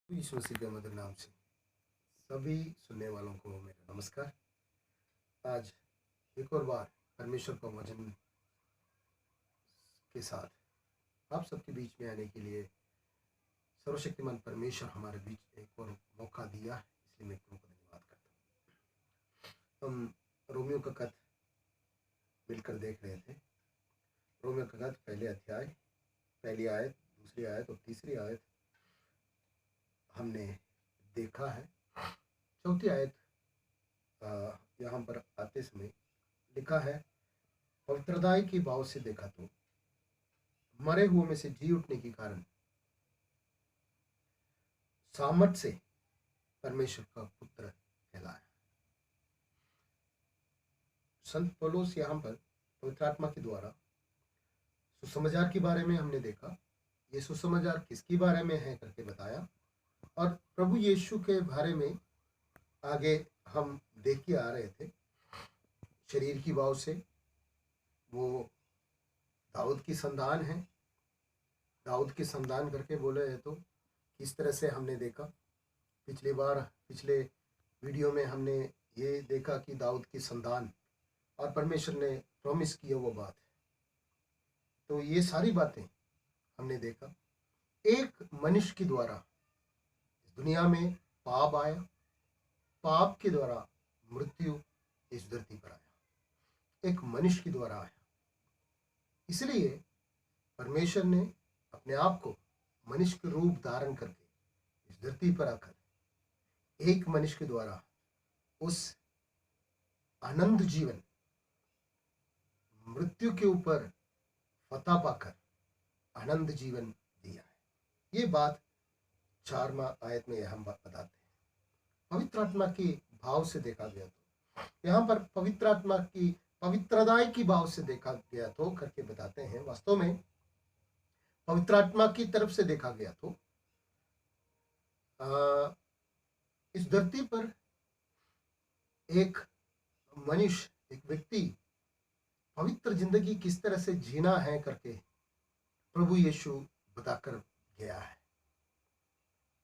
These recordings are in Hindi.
यीशु मसीह के मधुर नाम से सभी सुनने वालों को मेरा नमस्कार। आज एक और बार परमेश्वर का वचन के साथ आप सबके बीच में आने के लिए सर्वशक्तिमान परमेश्वर हमारे बीच एक और मौका दिया है, इसलिए मैं प्रभु का धन्यवाद करता हूँ। हम रोमियो का कथ मिलकर देख रहे थे। रोमियो का कथ पहले अध्याय, पहली आयत, दूसरी आयत और तीसरी आयत हमने देखा है। चौथी आयत यहाँ पर आते समय लिखा है, पवित्रताई की भाव से देखा तो मरे हुए में से जी उठने के कारण सामर्थ से परमेश्वर का पुत्र कहलाया। संत पौलुस यहाँ पर पवित्र आत्मा के द्वारा सुसमाचार के बारे में हमने देखा। ये सुसमाचार किसके बारे में है करके बताया, और प्रभु यीशु के बारे में आगे हम देख के आ रहे थे। शरीर की भाव से वो दाऊद की संतान है। दाऊद की संतान करके बोले है तो किस तरह से हमने देखा। पिछले वीडियो में हमने ये देखा कि दाऊद की संतान और परमेश्वर ने प्रॉमिस किया वो बात है। तो ये सारी बातें हमने देखा। एक मनुष्य के द्वारा इस दुनिया में पाप आया, पाप के द्वारा मृत्यु इस धरती पर आया, एक मनुष्य के द्वारा आया। इसलिए परमेश्वर ने अपने आप को मनुष्य के रूप धारण करके इस धरती पर आकर एक मनुष्य के द्वारा उस आनंद जीवन, मृत्यु के ऊपर फतह पाकर आनंद जीवन दिया है। ये बात 4वां आयत में हम बताते हैं। पवित्र आत्मा के भाव से देखा गया तो यहाँ पर पवित्र आत्मा की पवित्रताई की भाव से देखा गया तो करके बताते हैं। वास्तव में पवित्र आत्मा की तरफ से देखा गया तो इस धरती पर एक मनुष्य, एक व्यक्ति पवित्र जिंदगी किस तरह से जीना है करके प्रभु यीशु बताकर गया है।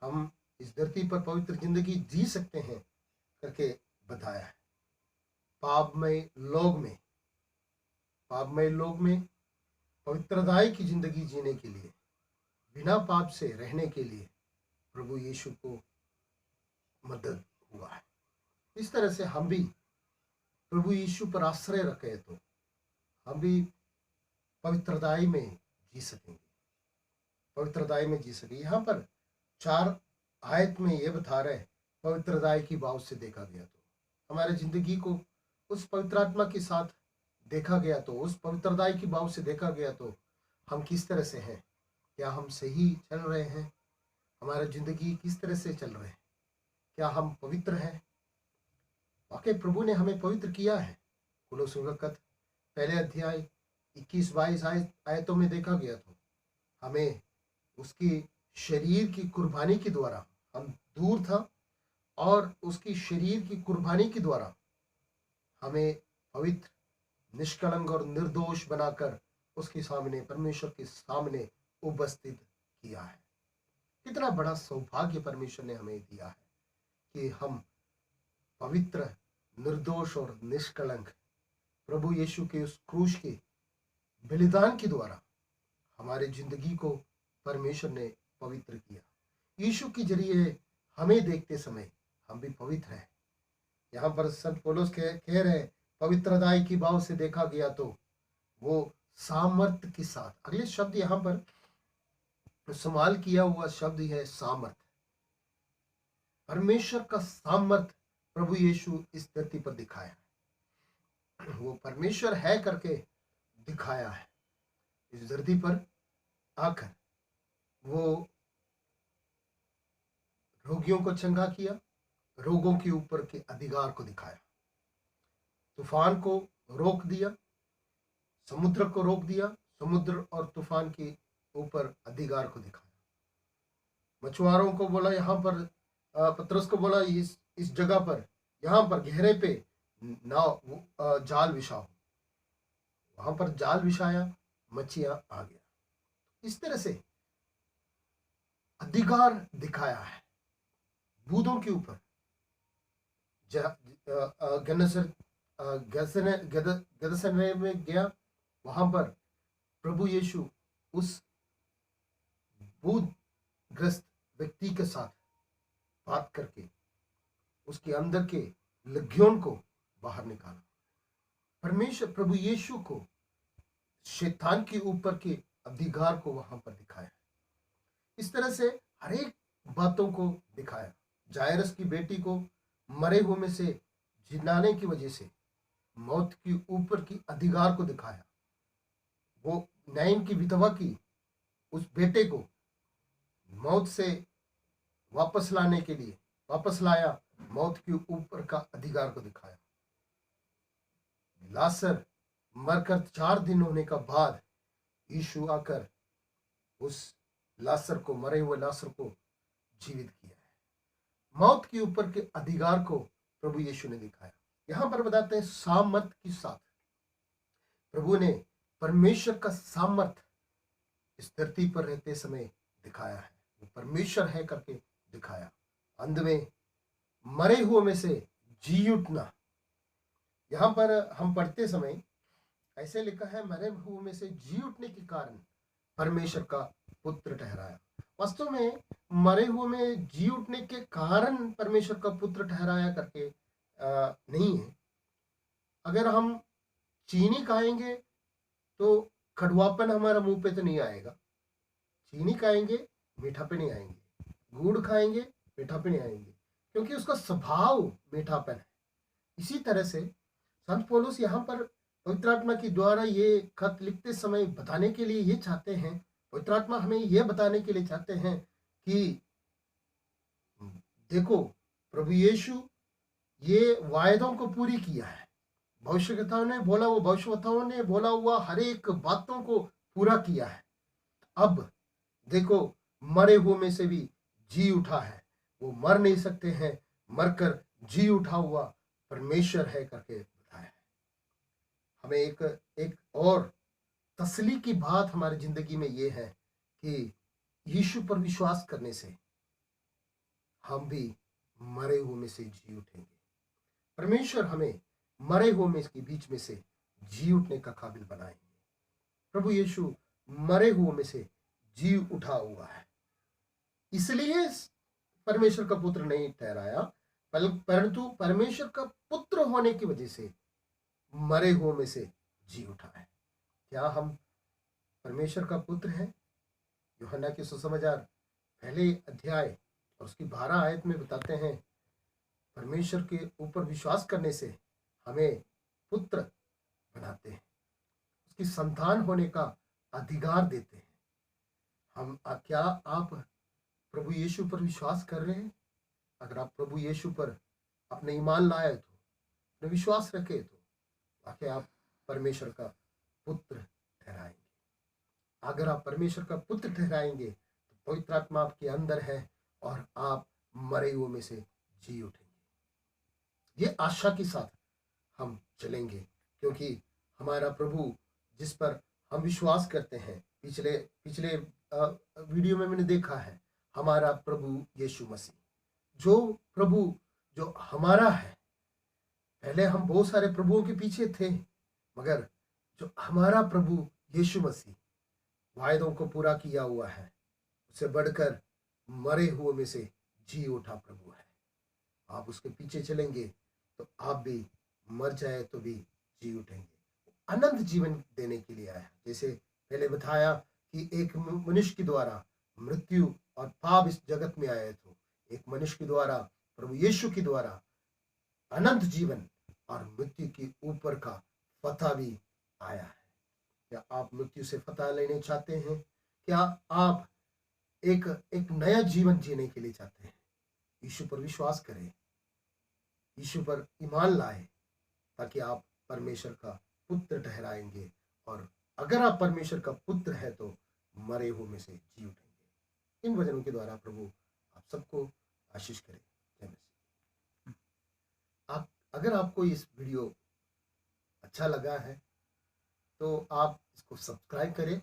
हम इस धरती पर पवित्र जिंदगी जी सकते हैं करके बताया है। पापमय लोग में पवित्रताई की जिंदगी जीने के लिए, बिना पाप से रहने के लिए प्रभु यीशु को मदद हुआ है। इस तरह से हम भी प्रभु यीशु पर आश्रय रखें तो हम भी पवित्रताई में जी सकेंगे, पवित्रताई में जी सकेंगे। यहाँ पर 4 आयत में ये बता रहे पवित्रताई की भाव से देखा गया तो हमारे जिंदगी को उस पवित्र आत्मा के साथ देखा गया तो, उस पवित्रताई की भाव से देखा गया तो हम किस तरह से हैं, क्या हम सही चल रहे हैं, हमारा जिंदगी किस तरह से चल रहे हैं, क्या हम पवित्र हैं। वाकई प्रभु ने हमें पवित्र किया है। कुलोसियों का कथ पहले अध्याय 21-22 आयतों में देखा गया तो हमें उसकी शरीर की कुर्बानी के द्वारा, हम दूर था और उसकी शरीर की कुर्बानी के द्वारा हमें पवित्र, निष्कलंक और निर्दोष बनाकर उसके सामने, परमेश्वर के सामने उपस्थित किया है। कितना बड़ा सौभाग्य परमेश्वर ने हमें दिया है कि हम पवित्र, निर्दोष और निष्कलंक प्रभु यीशु के उस क्रूस के बलिदान के द्वारा हमारे जिंदगी को परमेश्वर ने पवित्र किया। यीशु के जरिए हमें देखते समय हम भी पवित्र हैं। यहाँ पर संत पौलुस कह रहे पवित्रताई की भाव से देखा गया तो वो सामर्थ के साथ। अगले शब्द यहाँ पर इस्तेमाल किया हुआ शब्द है सामर्थ। परमेश्वर का सामर्थ प्रभु यीशु इस धरती पर दिखाया, वो परमेश्वर है करके दिखाया है। इस धरती पर आकर वो रोगियों को चंगा किया, रोगों के ऊपर के अधिकार को दिखाया, तूफान को रोक दिया, समुद्र को रोक दिया, समुद्र और तूफान के ऊपर अधिकार को दिखाया। मछुआरों को बोला, यहाँ पर पतरस को बोला, इस जगह पर, यहाँ पर गहरे पे नाव जाल बिछाओ। वहां पर जाल बिछाया, मछलियां आ गया। इस तरह से अधिकार दिखाया है। बूदों के ऊपर गदसने में गया। वहां पर प्रभु यीशु उस बूद ग्रस्त व्यक्ति के साथ बात करके उसके अंदर के लग्यों को बाहर निकाला। परमेश्वर प्रभु यीशु को शैतान के ऊपर के अधिकार को वहां पर दिखाया। इस तरह से हर एक बातों को दिखाया। जायरस की बेटी को मरे हुए में से जिलाने की वजह से मौत के ऊपर की अधिकार को दिखाया। वो नैन की विधवा की उस बेटे को मौत से वापस लाने के लिए वापस लाया, मौत के ऊपर का अधिकार को दिखाया। लासर मरकर 4 दिन होने का बाद यीशु आकर उस लासर को, मरे हुए लासर को जीवित किया है। मौत के ऊपर के अधिकार को प्रभु यीशु ने दिखाया। यहां पर बताते हैं सामर्थ के साथ प्रभु ने परमेश्वर का सामर्थ इस धरती पर रहते समय दिखाया है। वो परमेश्वर है करके दिखाया। अंत में मरे हुए में से जी उठना। यहां पर हम पढ़ते समय ऐसे लिखा है, मरे हुए में से जी उठने के कारण परमेश्वर का पुत्र ठहराया। वास्तव में मरे हुए में जी उठने के कारण परमेश्वर का पुत्र ठहराया करके नहीं है। अगर हम चीनी खाएंगे तो कड़वापन हमारा मुंह पे तो नहीं आएगा। चीनी खाएंगे मीठा पे नहीं आएंगे, गुड़ खाएंगे मीठा पे नहीं आएंगे, क्योंकि उसका स्वभाव मीठापन है। इसी तरह से संत पौलुस यहाँ पर पवित्र आत्मा के द्वारा ये खत लिखते समय बताने के लिए ये चाहते हैं, पवित्र आत्मा हमें ये बताने के लिए चाहते हैं कि देखो प्रभु यीशु ये वायदों को पूरी किया है। भविष्यवक्ताओं ने बोला, वो भविष्यवक्ताओं ने बोला हुआ हर एक बातों को पूरा किया है। अब देखो मरे हुए में से भी जी उठा है। वो मर नहीं सकते हैं, मरकर जी उठा हुआ परमेश्वर है करके बताया है। हमें एक और तसली की बात हमारी जिंदगी में ये है कि यीशु पर विश्वास करने से हम भी मरे हुए में से जी उठेंगे। परमेश्वर हमें मरे हुए में के बीच में से जी उठने का काबिल बनाएंगे। प्रभु यीशु मरे हुए में से जी उठा हुआ है, इसलिए परमेश्वर का पुत्र नहीं ठहराया, परंतु परमेश्वर का पुत्र होने की वजह से मरे हुए में से जी उठा है। क्या हम परमेश्वर का पुत्र हैं? यूहन्ना के सुसमाचार पहले अध्याय और उसकी 12 आयत में बताते हैं, परमेश्वर के ऊपर विश्वास करने से हमें पुत्र बनाते हैं, उसकी संतान होने का अधिकार देते हैं। क्या आप प्रभु यीशु पर विश्वास कर रहे हैं? अगर आप प्रभु यीशु पर अपने ईमान लाए तो, अपने विश्वास रखे तो वाकई आप परमेश्वर का पुत्र ठहराएंगे। अगर आप परमेश्वर का पुत्र ठहराएंगे तो पवित्र आत्मा आपके अंदर है और आप मरे हुए में से जी उठेंगे। ये आशा के साथ हम चलेंगे, क्योंकि हमारा प्रभु जिस पर हम विश्वास करते हैं, पिछले वीडियो में मैंने देखा है, हमारा प्रभु यीशु मसीह, जो प्रभु जो हमारा है। पहले हम बहुत सारे प्रभुओं के पीछे थे, मगर जो हमारा प्रभु यीशु मसीह वायदों को पूरा किया हुआ है, उससे बढ़कर मरे हुए में से जी उठा प्रभु है। आप उसके पीछे चलेंगे तो आप भी मर जाए तो भी जी उठेंगे। अनंत जीवन देने के लिए आया। जैसे पहले बताया कि एक मनुष्य के द्वारा मृत्यु और पाप इस जगत में आए, तो एक मनुष्य के द्वारा, प्रभु यीशु के द्वारा अनंत जीवन और मृत्यु के ऊपर का फतह भी आया है। क्या आप मृत्यु से फतह लेने चाहते हैं? क्या आप एक नया जीवन जीने के लिए चाहते हैं? यीशु पर विश्वास करें, यीशु पर ईमान लाए, ताकि आप परमेश्वर का पुत्र ठहराएंगे। और अगर आप परमेश्वर का पुत्र है तो मरे हुए में से जी उठेंगे। इन वचनों के द्वारा प्रभु आप सबको आशीष करें। जय मसीह। अगर आपको इस वीडियो अच्छा लगा है तो आप इसको सब्सक्राइब करें,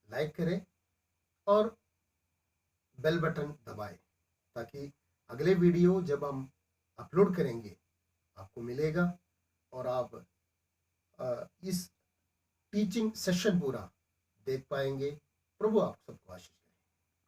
लाइक करें और बेल बटन दबाएं, ताकि अगले वीडियो जब हम अपलोड करेंगे आपको मिलेगा और आप इस टीचिंग सेशन पूरा देख पाएंगे। प्रभु आप सबको आशीष